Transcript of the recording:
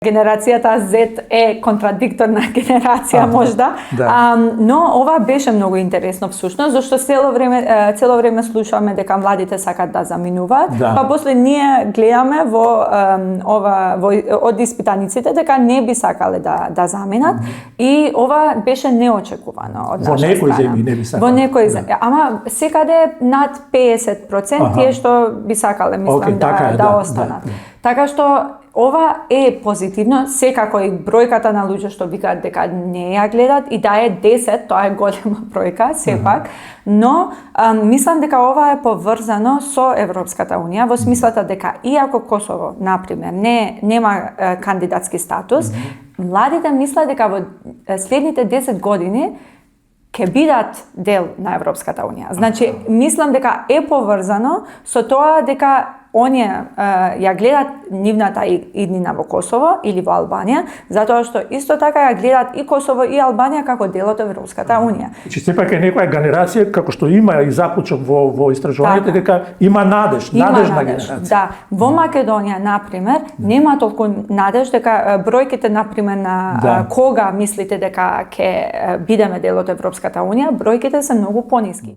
Генерацијата Z е контрадикторна генерација можда, но ова беше многу интересно всушност, зашто цело време слушаме дека младите сакат да заминуваат, па после ние гледаме од испитаниците дека не би сакале да заминат и ова беше неочекувано од наша страна. Во некои земји не би сакале. Во некои земји, ама секаде над 50% тие што би сакале, мислам, да останат. Така што ова е позитивно, секако и бројката на луѓе што викаат дека не ја гледат и да е 10, тоа е голема бројка сепак, но мислам дека ова е поврзано со Европската унија во смислата дека иако Косово, например, нема кандидатски статус, младите мислат дека во следните 10 години ќе бидат дел на Европската унија. Значи, мислам дека е поврзано со тоа дека оние ја гледат нивната иднина во Косово или во Албанија, затоа што исто така ја гледат и Косово и Албанија како дел од Европската унија. Значи сепак е некоја генерација како што има и заклучок во истражувањето дека има надеж, надежна генерација. Да, во Македонија например нема толку надеж дека бројките например на кога мислите дека ќе бидеме дел од Европската унија, бројките се многу пониски.